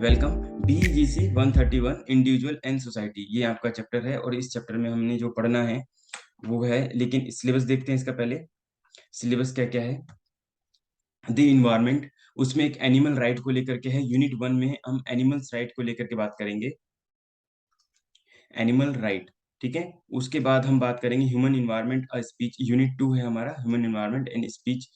Welcome. BGC 131 individual and society, ये आपका chapter है और इस चैप्टर में हमने जो पढ़ना है वो है, लेकिन सिलेबस देखते हैं इसका पहले। सिलेबस क्या क्या है। द इन्वायरमेंट, उसमें एक एनिमल राइट को लेकर के है। यूनिट 1 में हम एनिमल्स राइट को लेकर के बात करेंगे, एनिमल राइट। ठीक है। उसके बाद हम बात करेंगे ह्यूमन इन्वायरमेंट स्पीच। यूनिट 2 है हमारा human environment and speech.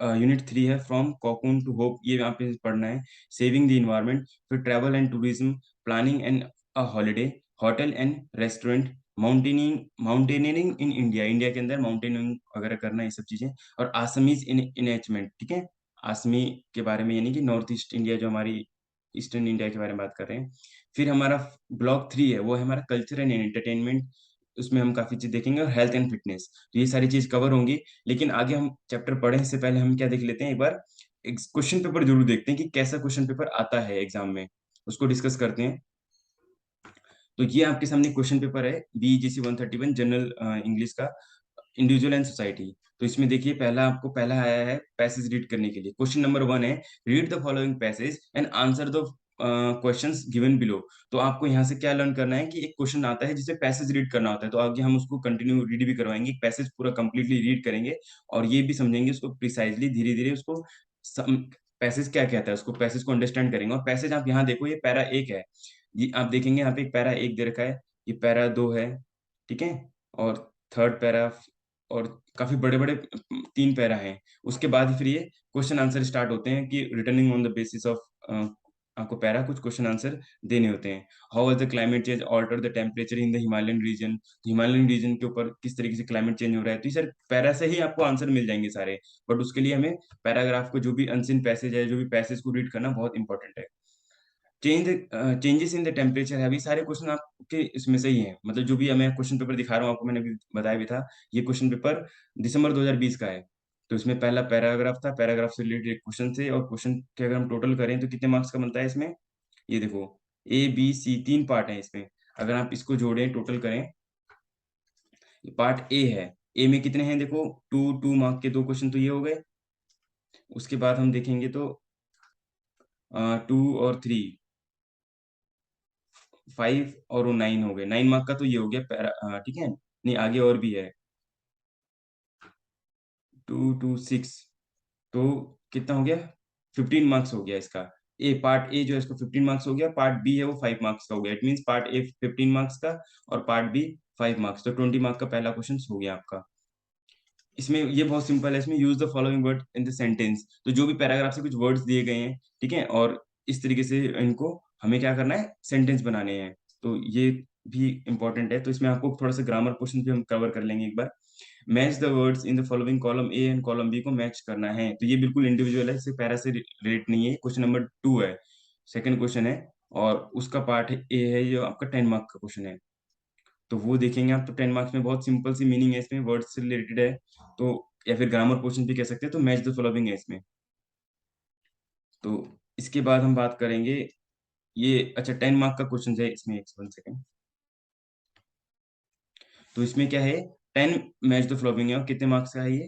Unit 3 है फ्रॉम कॉकून टू होप, ये यहाँ पे पढ़ना है। सेविंग द इन्वायरमेंट, फिर travel and tourism, planning and a holiday, hotel and restaurant, mountaineering in India, India के अंदर माउंटेनियरिंग वगैरह करना, ये सब चीजें। और आसामीज इन इनएचमेंट। ठीक है। आसमी के बारे में, यानी कि नॉर्थ ईस्ट इंडिया, जो हमारी ईस्टर्न इंडिया के बारे में बात कर रहे हैं। फिर हमारा ब्लॉक 3 है, वो है हमारा कल्चर एंड एंटरटेनमेंट। उसमें हम काफी चीज देखेंगे, और हेल्थ एंड फिटनेस। तो ये सारी चीज कवर होंगी। लेकिन आगे हम चैप्टर पढ़े इससे पहले हम क्या देख लेते हैं, एक बार एक क्वेश्चन पेपर जरूर देखते हैं कि कैसा क्वेश्चन पेपर आता है एग्जाम में, उसको डिस्कस करते हैं। तो ये आपके सामने क्वेश्चन पेपर है, BGC 131 जनरल इंग्लिश का, इंडिविजुअल एंड सोसाइटी। तो इसमें देखिए, पहला आया है पैसेज रीड करने के लिए। क्वेश्चन नंबर 1 है, read the following passage and answer the questions given below. तो आपको यहाँ से क्या लर्न करना है कि एक क्वेश्चन आता है जिसे पैसेज रीड करना होता है, तो आगे हम उसको कंटिन्यू रीड भी करवाएंगे, पैसेज पूरा कंप्लीटली रीड करेंगे। और ये भी समझेंगे उसको प्रिसाइजली, धीरे धीरे उसको पैसेज क्या कहता है, उसको पैसेज को अंडरस्टैंड करेंगे। और पैसेज आप यहाँ देखो, ये पैरा 1 है। ये आप देखेंगे यहाँ पे एक पैरा 1 दे रखा है, ये पैरा 2 है। ठीक है। और थर्ड पैरा, और काफी बड़े बड़े 3 पैरा हैं। उसके बाद फिर ये क्वेश्चन आंसर स्टार्ट होते हैं कि returning on the basis of, आपको पैरा कुछ क्वेश्चन आंसर देने होते हैं। How has the climate change alter the temperature in the Himalayan region, Himalayan region के ऊपर किस तरीके से क्लाइमेट चेंज हो रहा है। तो ये सर पैरा से ही आपको आंसर मिल जाएंगे सारे। बट उसके लिए हमें पैराग्राफ को, जो भी अनसीन पैसेज है, जो भी पैसेज को रीड करना बहुत इंपॉर्टेंट है। चेंजेस इन द टेम्परेचर है, अभी सारे क्वेश्चन आपके इसमें से ही हैं। मतलब जो भी मैं क्वेश्चन पेपर दिखा रहा हूँ आपको, मैंने अभी बताया भी था, ये क्वेश्चन पेपर दिसंबर 2020 का है। तो इसमें पहला पैराग्राफ था, पैराग्राफ से रिलेटेड क्वेश्चन थे। और क्वेश्चन के अगर हम टोटल करें तो कितने मार्क्स का बनता है इसमें, ये देखो, ABC 3 पार्ट है इसमें। अगर आप इसको जोड़ें, टोटल करें, पार्ट ए है। ए में कितने हैं देखो, 2 मार्क के 2 क्वेश्चन तो ये हो गए। उसके बाद हम देखेंगे तो 2 और 3, 5 और वो 9 हो गए। 9 मार्क का तो ये हो गया ठीक है। नहीं, आगे और भी है, 2 2 6, तो कितना हो गया, 15 मार्क्स हो गया इसका। पार्ट ए जो है इसको 15 मार्क्स हो गया, पार्ट बी है वो 5 मार्क्स का हो गया। It means part A 15 marks का और पार्ट बी 5 मार्क्स, तो 20 मार्क का पहला क्वेश्चन हो गया आपका। इसमें ये बहुत सिंपल है, इसमें use the following word in the sentence. तो जो भी पैराग्राफ से कुछ वर्ड्स दिए गए हैं, ठीक है, और इस तरीके से इनको हमें क्या करना है, सेंटेंस बनाने हैं। तो ये भी इंपॉर्टेंट है। तो इसमें आपको थोड़ा सा ग्रामर क्वेश्चन भी हम कवर कर लेंगे एक बार। Match the words in the following, column A and column B को मैच करना है। तो ये बिल्कुल इंडिविजुअल है, इसे पैरा से रिलेट नहीं है। क्वेश्चन नंबर 2 है, सेकंड क्वेश्चन है, और उसका पार्ट है ए है, ये आपका 10 मार्क का क्वेश्चन है। तो वो देखेंगे आप। तो 10 मार्क्स में बहुत सिंपल सी मीनिंग है, इसमें वर्ड से रिलेटेड है। तो या फिर ग्रामर क्वेश्चन भी कह सकते हैं। तो मैच द फॉलोइंग है इसमें। तो इसके बाद हम बात करेंगे, ये अच्छा 10 मार्क का क्वेश्चन है इसमें, एक 1 सेकेंड। तो इसमें क्या है, 10 मैच द फॉलोइंग है, और कितने मार्क्स का है ये,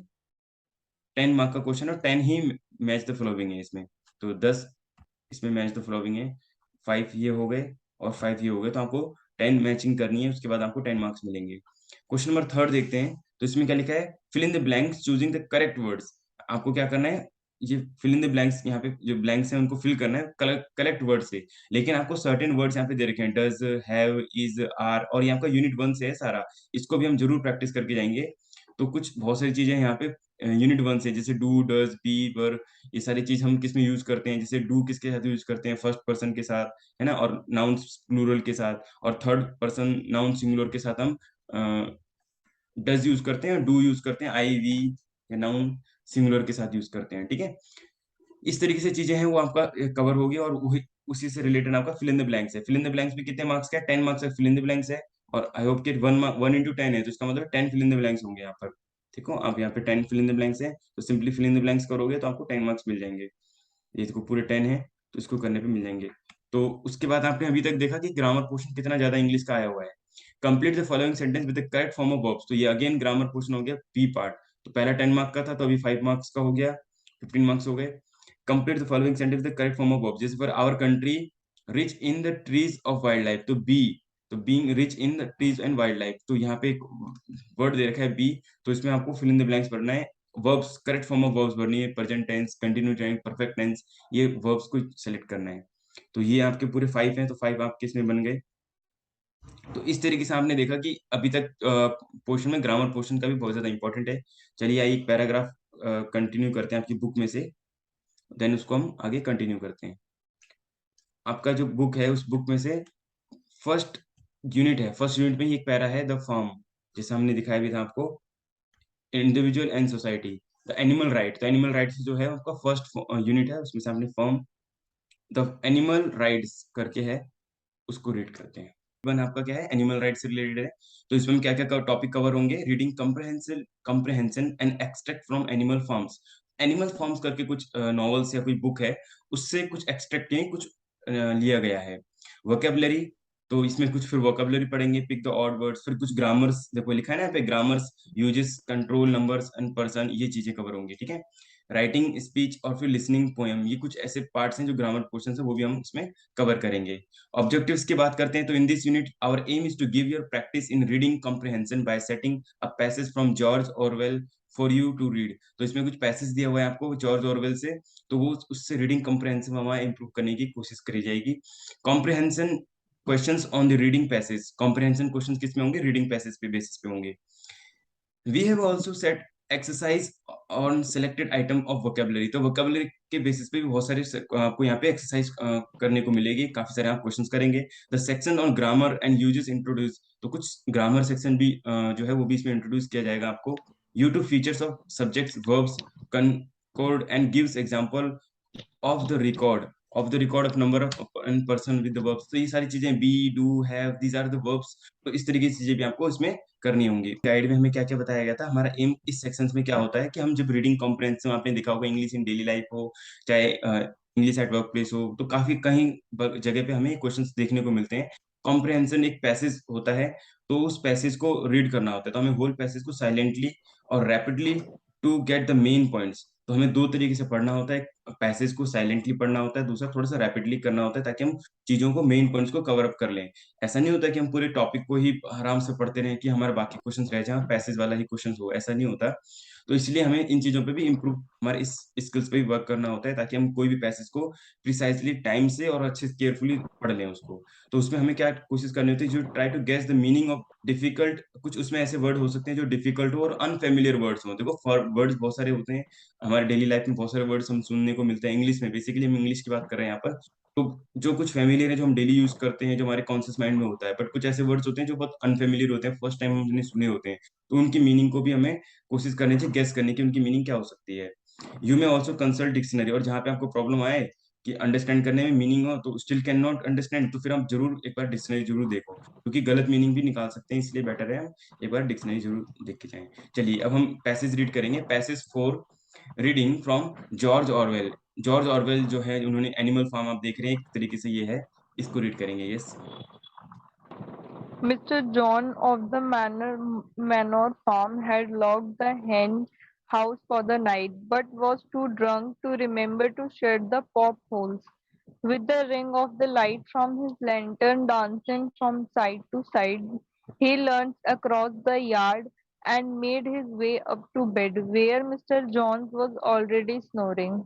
10 मार्क का क्वेश्चन, और 10 ही मैच द फॉलोइंग है इसमें। तो 10 इसमें मैच द फॉलोइंग है, 5 ये हो गए और 5 ये हो गए। तो आपको 10 मैचिंग करनी है, उसके बाद आपको 10 मार्क्स मिलेंगे। क्वेश्चन नंबर 3 देखते हैं। तो इसमें क्या लिखा है, fill in the blanks choosing the correct words. आपको क्या करना है, ये फिल इन द ब्लैंक्स, यहाँ पे जो ब्लैंक्स हैं उनको फिल करना है करेक्ट वर्ड से। लेकिन आपको सर्टेन वर्ड्स यहाँ पे दे रखे हैं, डज, हैव, इज, आर, और यहाँ का यूनिट 1 से है सारा। इसको भी हम जरूर प्रैक्टिस करके जाएंगे। तो कुछ बहुत सारी चीजें यहाँ पे यूनिट 1 से, जैसे डू, डज, बी, वर, ये सारी चीज हम किस में यूज करते हैं। जैसे डू किसके साथ यूज करते हैं, फर्स्ट पर्सन के साथ, है ना, और नाउन प्लूरल के साथ। और थर्ड पर्सन नाउन सिंगुलर के साथ हम डज यूज करते हैं, डू यूज करते हैं, आई, वी, या नाउन सिंगुलर के साथ यूज करते हैं। ठीक है। इस तरीके से चीजें हैं, वो आपका कवर होगी। और वही उसी से रिलेटेड आपका फिल इन द ब्लैंक्स है। फिल इन द ब्लैंक्स भी कितने मार्क्स का है, 10 मार्क्स का फिल इन द ब्लैंक्स है। और आई होप कि 1 into 10 है, तो इसका मतलब 10 फिल इन द ब्लैंक्स होंगे यहाँ पर। ठीक हो, आप यहाँ पे 10 फिल इन द ब्लैंक्स है, तो simply fill in the blanks करोगे तो आपको 10 मार्क्स मिल जाएंगे। ये देखो पूरे 10 है, तो इसको करने पे मिल जाएंगे। तो उसके बाद आपने अभी तक देखा कि ग्रामर पोर्शन कितना ज्यादा इंग्लिश का आया हुआ है। Complete the following sentence with the correct form of verbs. तो ये अगेन ग्रामर पोर्शन हो गया, बी पार्ट। तो पहला 10 मार्क का था, तो अभी 5 मार्क्स का हो गया, 15 मार्क्स हो गए। Complete the following sentence with the correct form of verbs. जैसे for our country, rich in the trees of wild life, तो बी, तो being rich in the trees and wild life, तो यहाँ पे एक वर्ड दे रखा है बी, तो इसमें आपको फिल इन द ब्लैंक्स भरना है। Verbs, correct form of verbs भरनी है, present tense, continue tense, perfect tense, ये वर्ब्स को सेलेक्ट करना है। तो ये आपके पूरे 5 हैं, तो 5 आपके इसमें बन गए। तो इस तरीके से आपने देखा कि अभी तक पोर्शन में ग्रामर पोर्शन का भी बहुत ज्यादा इंपॉर्टेंट है। चलिए आइए एक पैराग्राफ कंटिन्यू करते हैं आपकी बुक में से, देन उसको हम आगे कंटिन्यू करते हैं। आपका जो बुक है उस बुक में से फर्स्ट यूनिट है, फर्स्ट यूनिट में ही एक पैरा है द फर्म, जैसे हमने दिखाया भी था आपको, individual and society, the animal right, तो एनिमल राइट्स जो है आपका फर्स्ट यूनिट है, उसमें से आपने फर्म द एनिमल राइट्स करके है, उसको रीड करते हैं। वन आपका क्या है, एनिमल राइट्स से रिलेटेड है। तो इसमें क्या क्या टॉपिक कवर होंगे, reading comprehensive comprehension and extract from animal farms, animal farms करके कुछ नॉवेल्स या कोई बुक है, उससे कुछ एक्सट्रैक्ट किए, कुछ लिया गया है। वोकेबलरी, तो इसमें कुछ फिर वोकेबलरी पढ़ेंगे, पिक द ऑड वर्ड्स, फिर कुछ ग्रामर्स, देखो लिखा है ना यहाँ पे, grammars, uses, control, numbers and person, ये चीजें कवर होंगी, ठीक है। राइटिंग, स्पीच और फिर लिसनिंग, पोएम, ये कुछ ऐसे पार्ट्स हैं जो ग्रामर पोर्शन है, वो भी हम इसमें कवर करेंगे। ऑब्जेक्टिव्स की बात करते हैं, तो in this unit our aim is to give your practice in reading comprehension by setting a passage from George Orwell for you to read, तो इसमें कुछ पैसेज दिया हुआ है आपको जॉर्ज ऑरवेल से, तो वो उससे रीडिंग कॉम्प्रिहेंशन हमारा इंप्रूव करने की कोशिश करी जाएगी। Comprehension questions on the reading passage, comprehension questions किस में होंगे, रीडिंग पैसेज पे बेसिस पे होंगे। We have also set exercise on selected item of vocabulary, तो वोकेबलरी के बेसिस पे भी बहुत सारे आपको यहाँ पे एक्सरसाइज करने को मिलेगी, काफी सारे आप क्वेश्चंस करेंगे। The section on grammar and uses introduce, तो कुछ ग्रामर सेक्शन भी जो है वो भी इसमें इंट्रोड्यूस किया जाएगा आपको। YouTube features of subjects, verbs, concord and gives example of the record of number of and person with the verbs, तो ये सारी चीजें be, do, have, these are the verbs, तो इस तरीके की चीजें भी आपको इसमें करनी होंगी। गाइड में हमें क्या क्या बताया गया था, हमारा एम इस सेक्शंस में क्या होता है कि हम जब रीडिंग कॉम्प्रिहेंशन, आपने देखा होगा इंग्लिश इन डेली लाइफ हो, चाहे इंग्लिश एट वर्क प्लेस हो, तो काफी कहीं जगह पे हमें क्वेश्चंस देखने को मिलते हैं। कॉम्प्रिहेंशन एक पैसेज होता है, तो उस पैसेज को रीड करना होता है, तो हमें होल पैसेज को साइलेंटली और rapidly to get the main points, तो हमें दो तरीके से पढ़ना होता है, पैसेज को साइलेंटली पढ़ना होता है, दूसरा थोड़ा सा रैपिडली करना होता है, ताकि हम चीजों को, मेन पॉइंट्स को कवर अप कर लें। ऐसा नहीं होता कि हम पूरे टॉपिक को ही आराम से पढ़ते रहें कि हमारे बाकी क्वेश्चंस रह जाएं, पैसेज वाला ही क्वेश्चंस हो, ऐसा नहीं होता। तो इसलिए हमें इन चीजों पे भी इम्प्रूव, हमारे इस स्किल्स पे भी वर्क करना होता है, ताकि हम कोई भी पैसेज को प्रिसाइजली टाइम से और अच्छे से केयरफुली पढ़ लें उसको। तो उसमें हमें क्या कोशिश करनी होती है, जो try to guess the meaning of difficult, कुछ उसमें ऐसे वर्ड हो सकते हैं जो डिफिकल्ट हो और अनफेमिलियर वर्ड्स हो, देखो वर्ड्स बहुत सारे होते हैं हमारे डेली लाइफ में, बहुत सारे वर्ड्स हम सुनने को मिलते हैं इंग्लिश में, बेसिकली हम इंग्लिश की बात कर रहे हैं यहाँ पर। तो जो कुछ फेमिलियर है, जो हम डेली यूज करते हैं, जो हमारे कॉन्शियस माइंड में होता है, बट कुछ ऐसे वर्ड्स होते हैं जो बहुत अनफेमिलियर होते हैं, फर्स्ट टाइम हमने सुने होते हैं, तो उनकी मीनिंग को भी हमें कोशिश करनी चाहिए गेस करने की, उनकी मीनिंग क्या हो सकती है। You may also consult dictionary, और जहाँ पे आपको प्रॉब्लम आए कि अंडरस्टैंड करने में, मीनिंग हो तो स्टिल कैन नॉट अंडरस्टैंड, तो फिर आप जरूर एक बार डिक्शनरी जरूर देखो, क्योंकि गलत मीनिंग भी निकाल सकते हैं, इसलिए बेटर है हम एक बार डिक्शनरी जरूर देख के जाएं। चलिए अब हम पैसेज रीड करेंगे, passage 4, reading from George Orwell. George Orwell जो है, उन्होंने एनिमल फार्म, आप देख रहे हैं एक तरीके से ये है, इसको रीड करेंगे, yes. Mr. John of the manor farm had locked the hen house for the night, but was too drunk to remember to shut the pop holes. With the ring of the light from his lantern dancing from side to side, he lunched across the yard and made his way up to bed, where Mr. Jones was already snoring.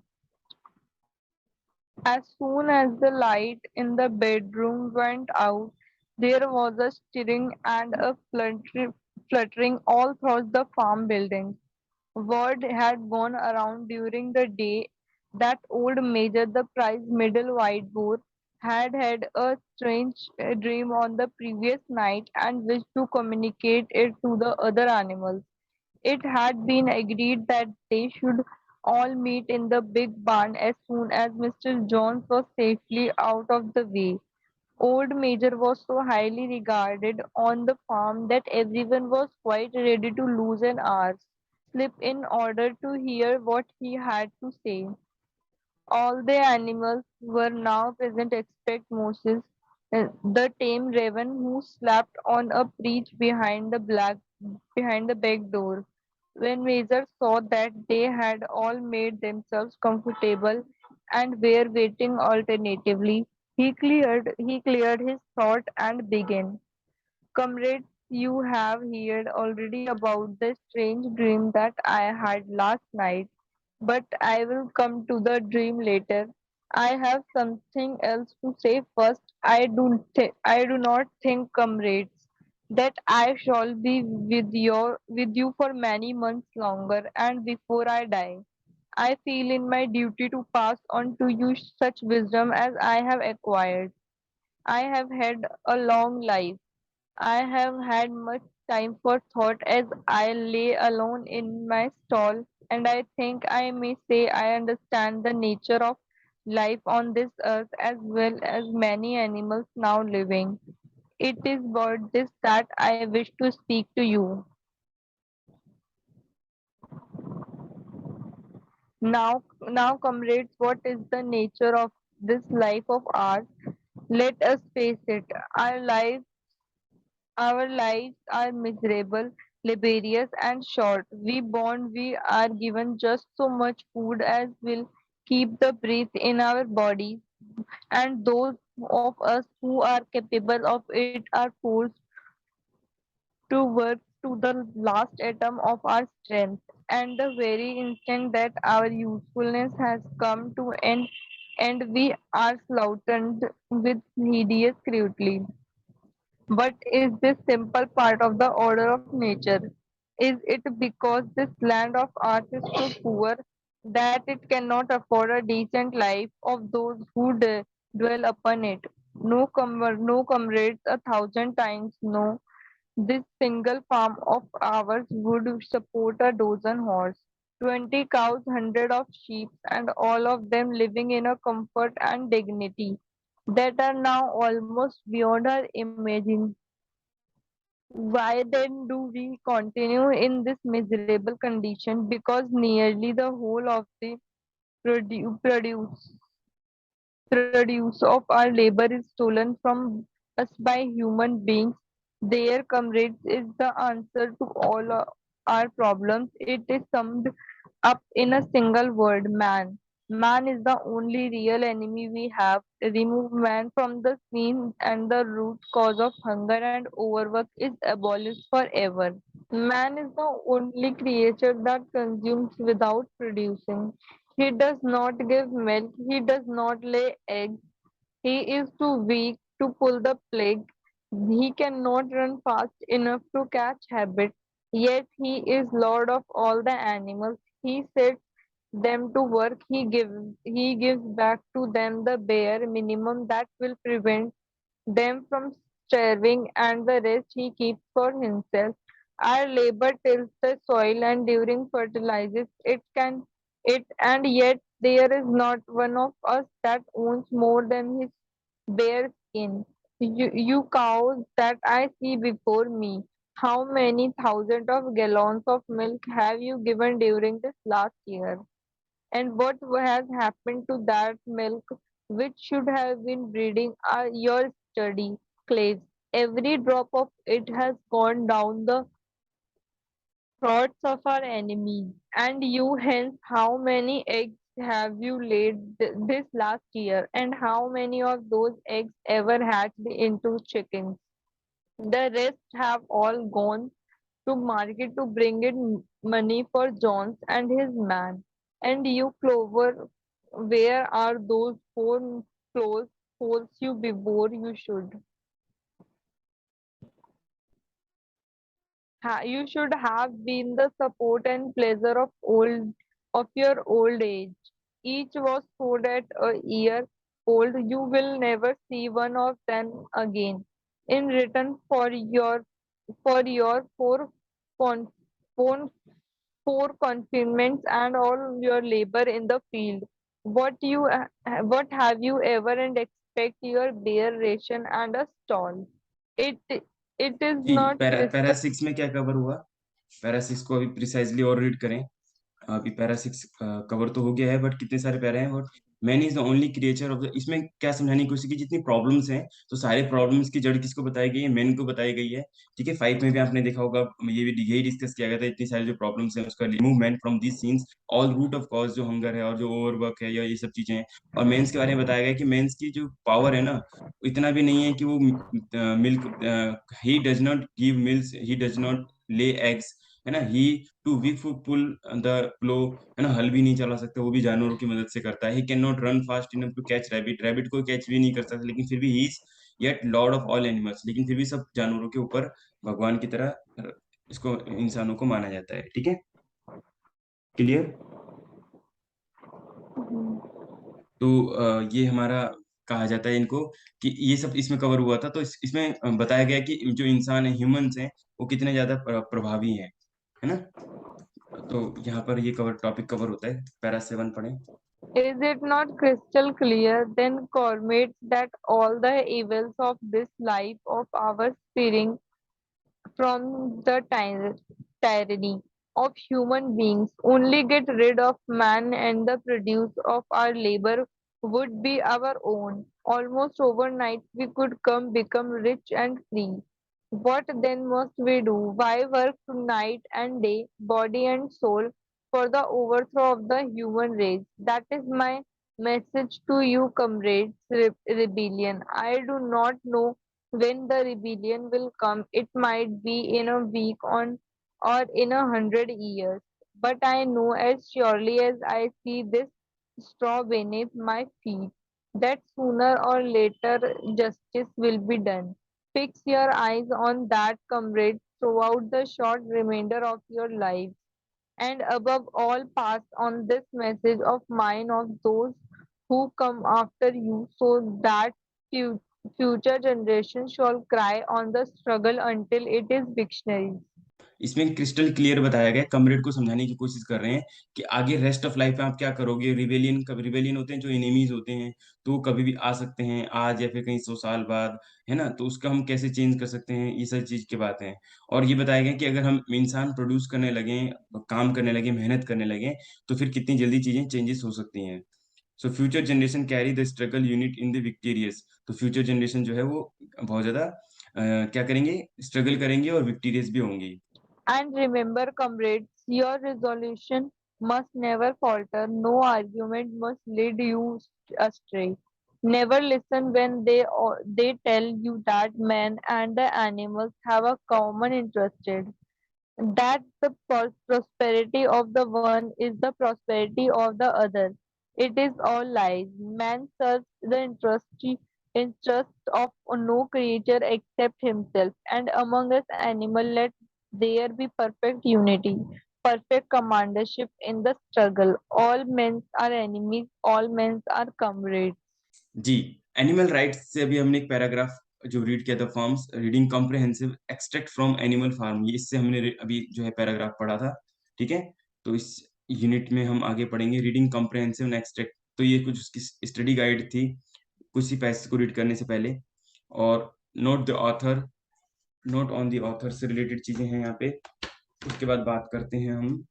As soon as the light in the bedroom went out, there was a stirring and a fluttering all through the farm buildings. Word had gone around during the day that old Major, the prize middle white boar, had had a strange dream on the previous night and wished to communicate it to the other animals. It had been agreed that they should all meet in the big barn as soon as Mr. Jones was safely out of the way. Old Major was so highly regarded on the farm that everyone was quite ready to lose an hour's sleep in order to hear what he had to say. All the animals were now present except Moses, the tame raven who slept on a perch behind the back door. When Major saw that they had all made themselves comfortable and were waiting alternatively, He cleared his thought and began. Comrades, you have heard already about the strange dream that I had last night, but I will come to the dream later. I have something else to say first. I do not think, comrades, that I shall be with you for many months longer, and before I die, I feel in my duty to pass on to you such wisdom as I have acquired. I have had a long life. I have had much time for thought as I lay alone in my stall, and I think I may say I understand the nature of life on this earth as well as many animals now living. It is about this that I wish to speak to you. Now, comrades, what is the nature of this life of ours? Let us face it. Our life Our lives are miserable, laborious, and short. We are given just so much food as will keep the breath in our bodies, and those of us who are capable of it are forced to work to the last atom of our strength. And the very instant that our usefulness has come to an end, we are slaughtered with hideous cruelty. But is this simple part of the order of nature? Is it because this land of ours is so poor that it cannot afford a decent life of those who dwell upon it? No, comrades, a thousand times no. This single farm of ours would support a dozen horse, 20 cows, hundred of sheep, and all of them living in a comfort and dignity that are now almost beyond our imagining. Why then do we continue in this miserable condition? Because nearly the whole of the produce of our labor is stolen from us by human beings. There, comrades, is the answer to all our problems. It is summed up in a single word: man. Man is the only real enemy we have. Remove man from the scene, and the root cause of hunger and overwork is abolished forever. Man is the only creature that consumes without producing. He does not give milk, he does not lay eggs, he is too weak to pull the plague. He cannot run fast enough to catch habit, yet he is lord of all the animals. He sets them to work, he gives back to them the bare minimum that will prevent them from starving, and the rest he keeps for himself. Our labor tills the soil and during fertilizes it, and yet there is not one of us that owns more than his bare skin. You cows that I see before me, how many thousands of gallons of milk have you given during this last year? And what has happened to that milk which should have been breeding your sturdy claves? Every drop of it has gone down the throats of our enemies. And you, hence, how many eggs have you laid this last year? And how many of those eggs ever hatched into chickens? The rest have all gone to market to bring in money for Jones and his man. And you, Clover, where are those four close holes you before you should? You should have been the support and pleasure of your old age. Each was sold at a year old. You will never see one of them again. In return for your con, con, four confinements and all your labor in the field, what have you ever and expect your bare ration and a stall? It it is जी, not para Christmas. Para 6 में क्या cover हुआ? Para 6 को अभी precisely और read करें। अभी para 6 cover तो हो गया है, बट कितने सारे पैरा हैं। और man is the only creature of the, इसमें क्या समझाने की कोशिश की, जितनी प्रॉब्लम्स हैं तो सारे प्रॉब्लम्स की जड़ किसको बताई गई है, मैन को बताई गई है। ठीक है, 5 में भी आपने देखा होगा, ये भी यही डिस्कस किया गया था, इतनी सारी जो प्रॉब्लम्स हैं उसका remove man from these scenes, all root of cause, जो हंगर है और जो ओवरवर्क है या ये सब चीजें हैं। और मेंस के बारे में बताया गया कि मेंस की जो पावर है ना, इतना भी नहीं है कि वो milk, he does not give milk, he does not lay eggs, है ना, ही टू वीक फू पुल द प्लो, है ना, हल भी नहीं चला सकता, वो भी जानवरों की मदद से करता है। He can not run fast enough to catch rabbit, rabbit को कैच भी नहीं कर सकता, लेकिन फिर भी he is yet lord of all animals, लेकिन फिर भी सब जानवरों के ऊपर भगवान की तरह इसको, इंसानों को माना जाता है। ठीक है, क्लियर। तो ये हमारा कहा जाता है इनको, कि ये सब इसमें कवर हुआ था। तो इसमें बताया गया कि जो इंसान है, ह्यूमंस हैं, वो कितने ज्यादा प्रभावी हैं, है ना। तो यहाँ पर ये कवर टॉपिक कवर होता है। पैरा 7 पढ़ें। Is it not crystal clear then, Cormate, that all the evils of this life of ours spring from the tyranny of human beings? Only get rid of man and the produce of our labor would be our own. Almost overnight we could become rich and free. What then must we do? Why work night and day, body and soul, for the overthrow of the human race? That is my message to you, comrades. Rebellion. I do not know when the rebellion will come. It might be in a week on or in 100 years. But I know as surely as I see this straw beneath my feet that sooner or later justice will be done. Fix your eyes on that, comrades, throughout the short remainder of your lives, and above all, pass on this message of mine of those who come after you, so that fu- future generations shall cry on the struggle until it is victory. इसमें crystal clear बताया गया है, comrade को समझाने की कोशिश कर रहे हैं कि आगे रेस्ट ऑफ लाइफ में आप क्या करोगे। रिबेलियन, कब रिबेलियन होते हैं जो एनिमीज होते हैं, तो वो कभी भी आ सकते हैं, आज या फिर कहीं 100 साल बाद, है ना। तो उसका हम कैसे चेंज कर सकते हैं, ये सारी चीज की बातें हैं। और ये बताया गया कि अगर हम इंसान प्रोड्यूस करने लगे, काम करने लगे, मेहनत करने लगे, तो फिर कितनी जल्दी चीजें चेंजेस हो सकती हैं। So future generation carry the struggle unit in the victorious, तो फ्यूचर जनरेशन जो है वो बहुत ज्यादा क्या करेंगे, स्ट्रगल करेंगे और विक्टीरियस भी होंगी। And remember, comrades, your resolution must never falter. No argument must lead you astray. Never listen when they tell you that man and the animals have a common interest, that the prosperity of the one is the prosperity of the other. It is all lies. Man serves the interest of no creature except himself, and among us animal let there be perfect unity, perfect commandership in the struggle. All men are enemies, all men are comrades. जी, animal rights से अभी हमने एक paragraph जो read किया था, forms reading comprehensive extract from Animal Farm, ये इससे हमने अभी जो है पैराग्राफ पढ़ा था। ठीक है, तो इस यूनिट में हम आगे पढ़ेंगे रीडिंग कॉम्प्रिहेंसिव एंड एक्सट्रैक्ट। तो ये कुछ उसकी स्टडी गाइड थी कुछ ही पैसेज को रीड करने से पहले। और note the author, note on the author से रिलेटेड चीजें हैं यहाँ पे। उसके बाद बात करते हैं हम,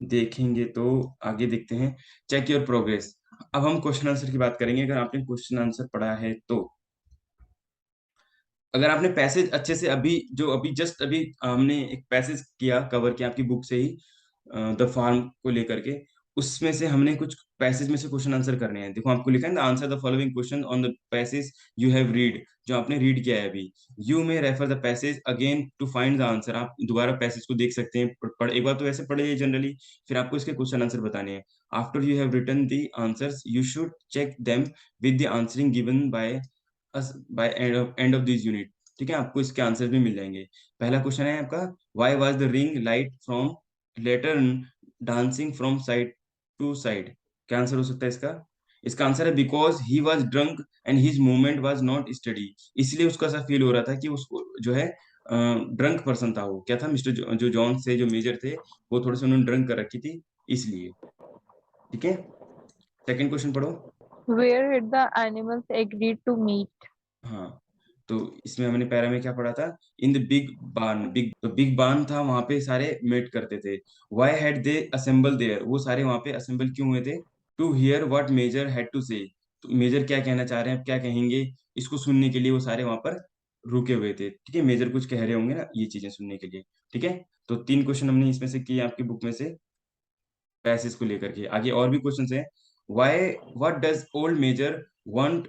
देखेंगे तो आगे देखते हैं, चेक योर प्रोग्रेस। अब हम क्वेश्चन आंसर की बात करेंगे। अगर आपने क्वेश्चन आंसर पढ़ा है तो, अगर आपने पैसेज अच्छे से अभी जो अभी जस्ट अभी हमने एक पैसेज किया, कवर किया आपकी बुक से ही, द फार्म को लेकर के, उसमें से हमने कुछ पैसेज में से क्वेश्चन आंसर करने हैं। देखो आपको लिखा है ना, answer the following question on the passage you have read, जो आपने रीड किया है अभी। You may refer the passage again to find the answer, आप दोबारा पैसेज को देख सकते हैं। एक बार तो ऐसे पढ़े जनरली, फिर आपको इसके क्वेश्चन आंसर बताने हैं। After you have written the answers you should check them with the answering given by us by end of this unit. ठीक है, आपको इसके आंसर भी मिल जाएंगे। पहला क्वेश्चन है आपका, why was the ring light from letter dancing from side to side. क्या आंसर हो सकता है इसका? इसका आंसर है because he was drunk and his movement was not steady, इसलिए उसको ऐसा फील हो रहा था कि उसको जो है ड्रंक पर्सन था। वो क्या था, मिस्टर जो जॉन से जो मेजर थे, वो थोड़े से उन्होंने ड्रंक कर रखी थी, इसलिए। ठीक है, सेकंड क्वेश्चन पढ़ो। Where did the animals agree to meet? हाँ, तो इसमें हमने पैरा में क्या पढ़ा था, in the big barn, big barn था, वहां पे सारे मेट करते थे। Why had they assemble there, वो सारे वहां पे असेंबल क्यों हुए थे, to hear what Major had to say, तो मेजर क्या कहना चाह रहे हैं, क्या कहेंगे, इसको सुनने के लिए वो सारे वहां पर रुके हुए थे। ठीक है, मेजर कुछ कह रहे होंगे ना, ये चीजें सुनने के लिए। ठीक है, तो 3 क्वेश्चन हमने इसमें से किए आपकी बुक में से पैसेज को लेकर के। आगे और भी क्वेश्चन हैं। Why, what does Old Major want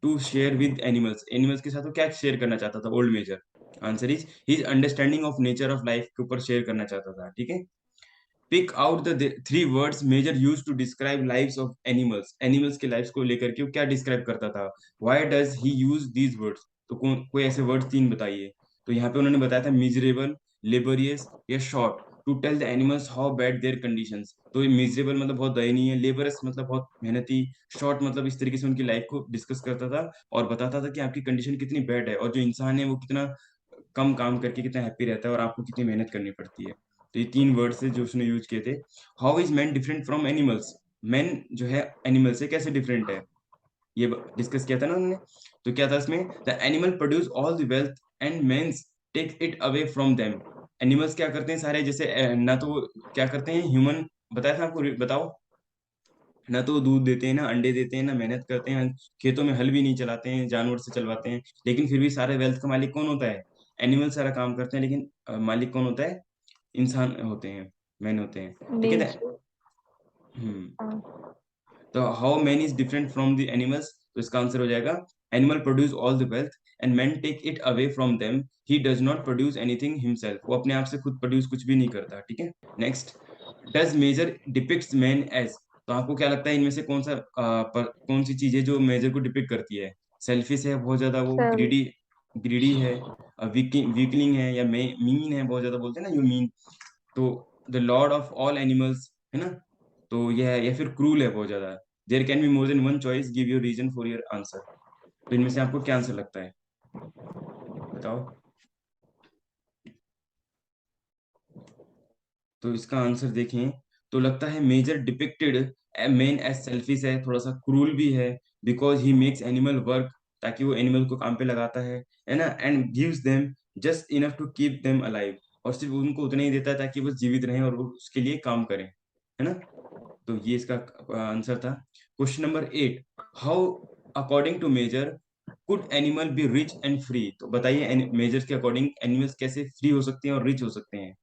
to share with animals, animals के साथ वो क्या शेयर करना चाहता था Old Major. Answer is his understanding of nature of life के ऊपर शेयर करना चाहता था। ठीक है, pick out the 3 words Major use to describe lives of animals, animals के लाइव्स को लेकर के वो क्या डिस्क्राइब करता था। Why does he use these words, तो कोई ऐसे वर्ड्स 3 बताइए। तो यहाँ पे उन्होंने बताया था मिजरेबल, लेबोरियस या short, to tell the animals how bad their conditions. तो मिजरेबल मतलब बहुत दयनीय, लेबरस मतलब बहुत मेहनती, शॉर्ट मतलब इस तरीके से उनकी लाइफ को डिस्कस करता था और बताता था कि आपकी कंडीशन कितनी बैड है और जो इंसान है वो कितना कम काम करके कितना हैप्पी रहता है और आपको कितनी मेहनत करनी पड़ती है। तो ये 3 वर्ड्स है जो उसने यूज किए थे। How is man different from animals, man जो है एनिमल से कैसे डिफरेंट है, ये डिस्कस किया था ना उन्होंने। तो क्या था इसमें, the animal produce all the wealth and mens take it away from them. Animals क्या करते हैं सारे, जैसे ना तो वो क्या करते हैं, ह्यूमन बताया था आपको, बताओ। ना तो वो दूध देते हैं, ना अंडे देते हैं, ना मेहनत करते हैं, खेतों में हल भी नहीं चलाते हैं, जानवर से चलवाते हैं, लेकिन फिर भी सारे वेल्थ का मालिक कौन होता है, एनिमल सारा काम करते हैं, लेकिन मालिक कौन होता है, इंसान होते हैं, मैन होते हैं। ठीक है। नेचर। हम्म। तो how man is different from the animals, तो इसका आंसर हो जाएगा animal produce all the wealth and man take it away from them, he does not produce anything himself, वो अपने आप से खुद प्रोड्यूस कुछ भी नहीं करता। ठीक है, next, does Major depicts man as, तो आपको क्या लगता है इनमें से कौन सा कौन सी चीज है जो मेजर को डिपिक्ट करती है, सेल्फिश है बहुत ज्यादा, वो सेल। ग्रीडी, ग्रीडी है, वीकलिंग है, या मीन है, बहुत ज्यादा बोलते हैं ना यू मीन, तो the Lord of all animals है ना, तो यह है, या फिर क्रूल है बहुत ज्यादा। There can be more than one choice, give your reason for your answer. तो इनमें से आपको क्या आंसर लगता है, बताओ। तो इसका आंसर देखें तो लगता है Major depicted man as selfish है, थोड़ा सा क्रूल भी है, because he makes animal work, ताकि वो एनिमल को काम पे लगाता है ना, and gives them just enough to keep them alive, और सिर्फ उनको उतना ही देता है ताकि वो जीवित रहें और वो उसके लिए काम करें, है ना। तो ये इसका आंसर था। Question number 8, how according to Major could animal be rich and free, तो बताइए मेजर के अकॉर्डिंग एनिमल्स कैसे फ्री हो सकते हैं और रिच हो सकते हैं।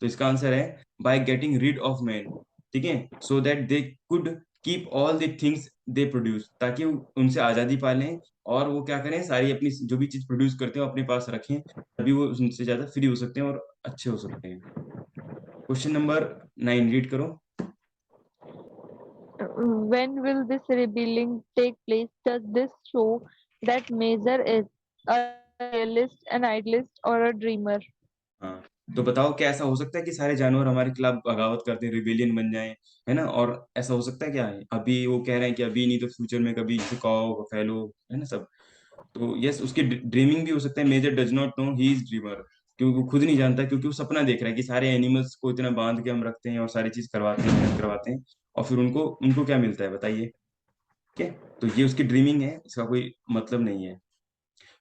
तो इसका आंसर है by getting read of man. ठीक है, so that they could keep all the things they produce, ताकि वो उनसे आजादी पा लें और वो क्या करें, सारी अपनी जो भी चीज प्रोड्यूस करते हैं वो अपने पास रखें, तभी वो उनसे ज्यादा फ्री हो सकते हैं और अच्छे हो सकते हैं। क्वेश्चन नंबर 9 रीड करो। When will this rebelling take place? Does this show that Major is a realist, an idealist, or a dreamer? हाँ, तो बताओ क्या ऐसा हो सकता है कि सारे जानवर हमारे खिलाफ बगावत करते हैं, रिबेलियन बन जाएं, है ना, और ऐसा हो सकता है क्या है, अभी वो कह रहे हैं कि अभी नहीं तो फ्यूचर में कभी झुकाओ फैलो, है ना सब। तो यस, उसकी ड्रीमिंग भी हो सकता है, Major does not know he is dreamer, क्योंकि वो खुद नहीं जानता, क्योंकि वो सपना देख रहा है कि सारे एनिमल्स को इतना बांध के हम रखते हैं और सारी चीज करवाते हैं, मेहनत करवाते हैं, और फिर उनको उनको क्या मिलता है बताइए। ठीक है, तो ये उसकी ड्रीमिंग है, इसका कोई मतलब नहीं है।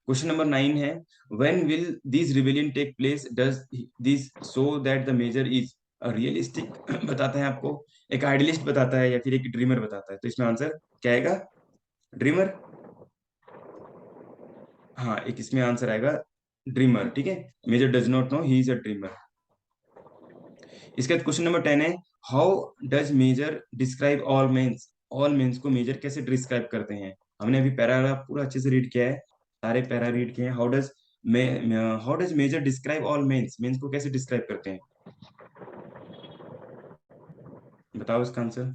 क्वेश्चन नंबर 9 है, when will this rebellion take place, does this show that the Major is a realistic बताता है आपको, एक आइडियलिस्ट बताता है, या फिर एक ड्रीमर बताता है, तो इसमें आंसर क्या आएगा, ड्रीमर। हाँ, एक इसमें आंसर आएगा ड्रीमर। ठीक है, Major does not know he is a dreamer. इसके बाद क्वेश्चन नंबर 10 है, how does Major describe all mens को मेजर कैसे डिस्क्राइब करते हैं। हमने अभी पैराग्राफ पूरा अच्छे से रीड किया है, सारे पैरा रीड किए हैं। How does Major describe all mens, mens को कैसे डिस्क्राइब करते हैं, बताओ इसका answer.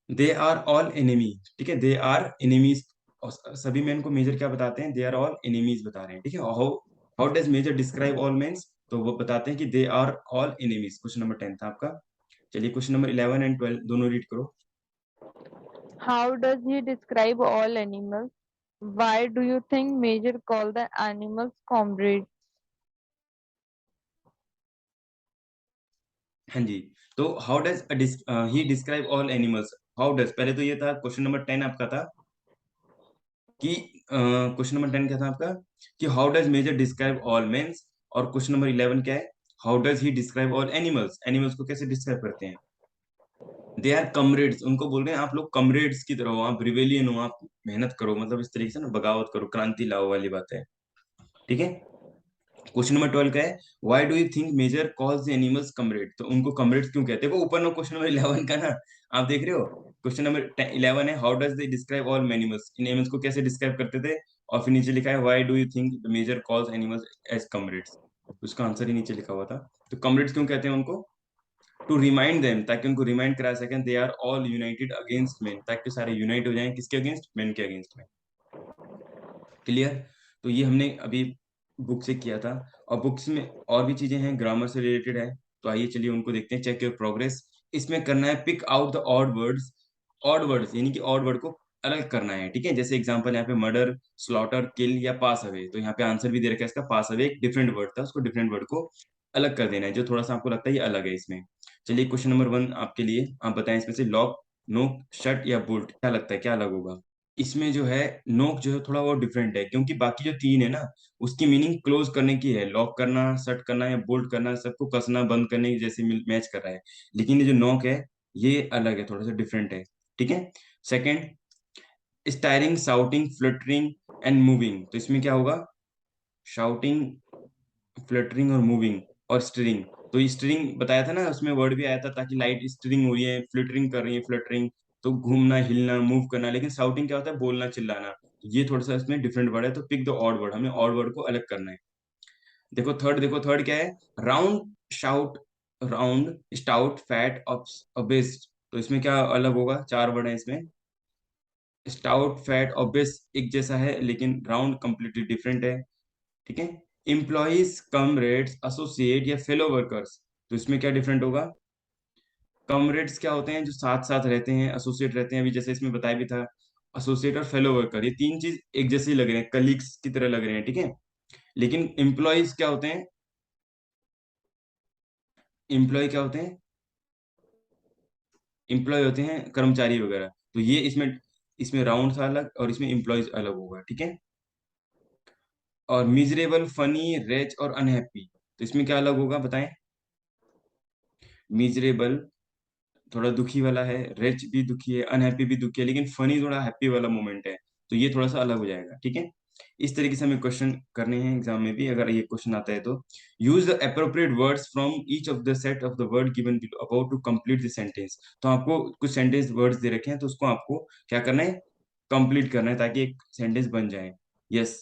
They are all enemy, ठीक है, दे आर एनिमीज, सभी मेन को मेजर क्या बताते हैं, दे आर ऑल एनिमीज बता रहे हैं। ठीक है, how how does Major describe all mens, तो वो बताते हैं कि they are all enemies. Question number 10 था आपका। चलिए क्वेश्चन नंबर 11 एंड 12 दोनों रीड करो। How does he describe all animals? Why do you think Major called the animals comrades? हाँ जी, तो how does he describe all animals, how does, पहले तो ये था क्वेश्चन नंबर 10 आपका था कि क्वेश्चन नंबर 10 क्या था आपका कि how does Major describe all mens, और क्वेश्चन नंबर 11 क्या है, how does he describe all animals, animals को कैसे डिस्क्राइब करते हैं। दे आर कमरेड्स, उनको बोल रहे हैं आप लोग कमरेड्स की तरह हो, आप रिवेलियन हो, आप मेहनत करो, मतलब इस तरीके से ना बगावत करो, क्रांति लाओ वाली बात है। ठीक है। क्वेश्चन नंबर 12 का है why do you think Major calls the animals comrade, तो उनको कमरेड्स क्यों कहते हैं, वो ऊपर ना क्वेश्चन नंबर 11 का ना, आप देख रहे हो। क्वेश्चन नंबर 11 है how does they describe all animals, in animals को कैसे डिस्क्राइब करते थे, और फिर नीचे लिखा है why do you think the Major calls animals as comrades, उसका आंसर ही नीचे लिखा हुआ था। तो कमरेड्स क्यों कहते हैं उनको, टू रिमाइंड देम, ताकि उनको रिमाइंड करा सकें they are all united against men, ताकि सारे यूनाइट हो जाएं किसके अगेंस्ट, मेन के अगेंस्ट में। क्लियर। तो ये हमने अभी बुक से किया था, और बुक्स में और भी चीजें हैं ग्रामर से रिलेटेड है, तो आइए चलिए उनको देखते हैं। चेक योर प्रोग्रेस, इसमें करना है pick out the odd words, odd words यानी कि ऑड वर्ड को अलग करना है। ठीक है, जैसे एग्जांपल यहाँ पे मर्डर, स्लॉटर, किल या पास अवे, तो यहाँ पे आंसर भी दे रखा है इसका, पास अवे एक डिफरेंट वर्ड था, उसको डिफरेंट वर्ड को अलग कर देना है, जो थोड़ा सा आपको लगता है ये अलग है इसमें। चलिए क्वेश्चन नंबर 1 आपके लिए, आप बताएं इसमें से लॉक, नोक, शट या बोल्ट, क्या लगता है क्या अलग होगा। इसमें जो है नोक जो है थोड़ा वो डिफरेंट है, क्योंकि बाकी जो तीन है ना उसकी मीनिंग क्लोज करने की है, लॉक करना, शट करना या बोल्ट करना, सबको कसना बंद करने की जैसे मैच कर रहा है। लेकिन ये जो नोक है ये अलग है, थोड़ा सा डिफरेंट है। ठीक है। Second, steering, shouting, fluttering and moving, तो इसमें क्या होगा, शाउटिंग, फ्लटरिंग और मूविंग और स्टीयरिंग। तो ये स्टीयरिंग बताया था ना, उसमें वर्ड भी आया था, ताकि लाइट स्टीयरिंग हो रही है, फ्लिटरिंग कर रही है, फ्लटरिंग तो घूमना, हिलना, मूव करना, लेकिन साउटिंग क्या होता है, बोलना, चिल्लाना। ये थोड़ा सा इसमें डिफरेंट वर्ड है, तो पिक द ऑड वर्ड, हमें ऑड वर्ड को अलग करना है। देखो थर्ड क्या है, round, shout, round, stout, fat, obvious, तो इसमें क्या अलग होगा, चार वर्ड है इसमें। स्टाउट, फैट, ऑब्वियस एक जैसा है, लेकिन राउंड कंप्लीटली डिफरेंट है। ठीक है। एम्प्लॉइज, कमरेड्स, एसोसिएट या फेलो वर्कर्स, तो इसमें क्या डिफरेंट होगा, कमरेड्स क्या होते हैं जो साथ साथ रहते हैं, एसोसिएट रहते हैं, अभी जैसे इसमें बताया भी था, एसोसिएट और फेलो वर्कर ये तीन चीज एक जैसे ही लग रहे हैं, कलीग्स की तरह लग रहे हैं। ठीक है। लेकिन एम्प्लॉइज क्या होते हैं, एम्प्लॉय क्या होते हैं, एम्प्लॉय होते हैं कर्मचारी वगैरह, तो ये इसमें, इसमें राउंड सा अलग और इसमें एम्प्लॉयज अलग होगा। ठीक है। और मिजरेबल, फनी, रेच और अनहैप्पी, तो इसमें क्या अलग होगा बताएं। मिजरेबल थोड़ा दुखी वाला है, रिच भी दुखी है, अनहैप्पी भी दुखी है, लेकिन फनी थोड़ा हैप्पी वाला मोमेंट है, तो ये थोड़ा सा अलग हो जाएगा। ठीक है। इस तरीके से हमें क्वेश्चन करने हैं एग्जाम में भी, अगर ये क्वेश्चन आता है तो use the appropriate words from each of the set of the word given below about to complete the sentence, तो आपको कुछ सेंटेंस वर्ड्स दे रखे हैं, तो उसको आपको क्या करना है, कंप्लीट करना है, ताकि एक सेंटेंस बन जाए। यस।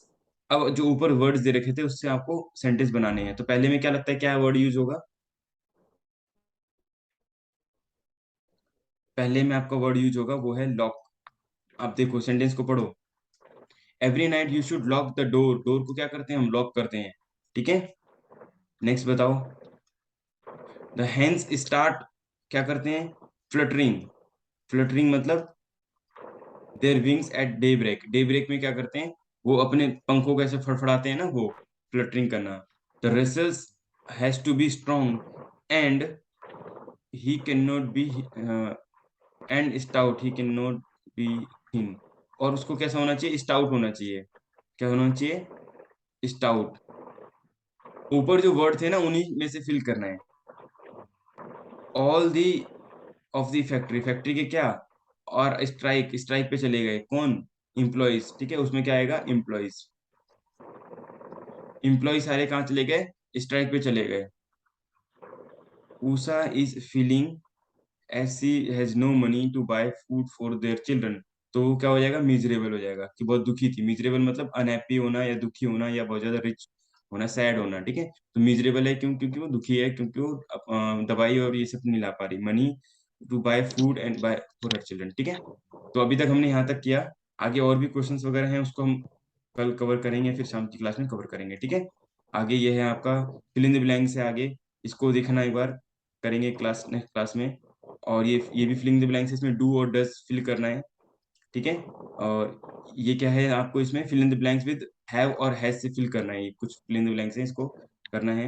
अब जो ऊपर वर्ड्स दे रखे थे उससे आपको सेंटेंस बनाने हैं, तो पहले में क्या लगता है क्या वर्ड यूज होगा, पहले में आपका वर्ड यूज होगा वो है लॉक। आप देखो सेंटेंस को पढ़ो, every night you should lock the door, door को क्या करते हैं हम, लॉक करते हैं। ठीक है। नेक्स्ट बताओ, द हेन्स स्टार्ट, क्या करते हैं, फ्लटरिंग, फ्लटरिंग मतलब their wings at daybreak, daybreak में क्या करते हैं, वो अपने पंखों को ऐसे फड़फड़ाते हैं ना, वो फ्लटरिंग करना। The wrestlers has to be strong and he can not be, and stout he can not be thin, और उसको कैसा होना चाहिए, स्टाउट होना चाहिए, क्या होना चाहिए, स्टाउट। ऊपर जो वर्ड थे ना उन्हीं में से फिल करना है। All the of the factory, factory के क्या, और स्ट्राइक, स्ट्राइक पे चले गए कौन, इम्प्लॉइज। ठीक है, उसमें क्या आएगा, इम्प्लॉइज, इम्प्लॉय सारे कहाँ चले गए, स्ट्राइक पे चले गए। Usha is feeling as she has no money to buy food for their children, तो वो क्या हो जाएगा, मिजरेबल हो जाएगा, कि बहुत दुखी थी, मिजरेबल मतलब अनहैप्पी होना या दुखी होना या बहुत ज्यादा रिच होना, सैड होना। ठीक है। तो मिजरेबल है क्यों, क्योंकि वो दुखी है, क्योंकि वो दवाई और ये सब नहीं ला पा रही, money to buy food and buy for her children. ठीक है। तो अभी तक हमने यहाँ तक किया, आगे और भी क्वेश्चंस वगैरह हैं उसको हम कल कवर करेंगे, फिर शाम की क्लास में कवर करेंगे। ठीक है। आगे ये है आपका फिल इन द ब्लैंक से आगे, इसको देखना एक बार, करेंगे क्लास, नेक्स्ट क्लास में। और ये भी फिलिंग द ब्लैंक्स है, इसमें डू और डज फिल करना है। ठीक है। और ये क्या है, आपको इसमें fill in the blanks with have और हैज से फिल करना है, ये कुछ फिल इन द ब्लैंक्स है, इसको करना है।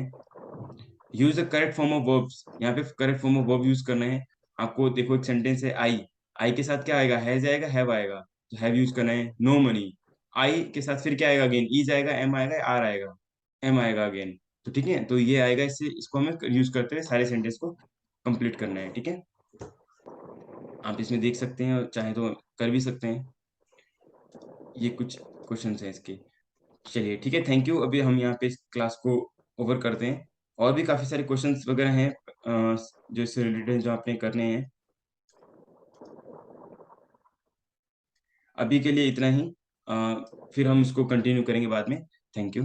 Use the correct form of verbs, यहाँ पे correct form of verb use करना है। आपको देखो एक सेंटेंस है आई, आई के साथ क्या आएगा, हैज आएगा, हैव आएगा, तो हैव यूज करना है। नो मनी, आई के साथ फिर क्या आएगा, अगेन इज आएगा, एम आएगा, आर आएगा, एम आएगा अगेन। तो ठीक है, तो ये आएगा, इससे इसको हमें यूज करते हुए सारे सेंटेंस को कंप्लीट करना है। ठीक है, आप इसमें देख सकते हैं और चाहे तो कर भी सकते हैं। ये कुछ क्वेश्चन हैं इसके। चलिए ठीक है, थैंक यू। अभी हम यहाँ पे इस क्लास को ओवर करते हैं। और भी काफी सारे क्वेश्चंस वगैरह हैं जो इससे रिलेटेड जो आपने करने हैं। अभी के लिए इतना ही, फिर हम इसको कंटिन्यू करेंगे बाद में। Thank you.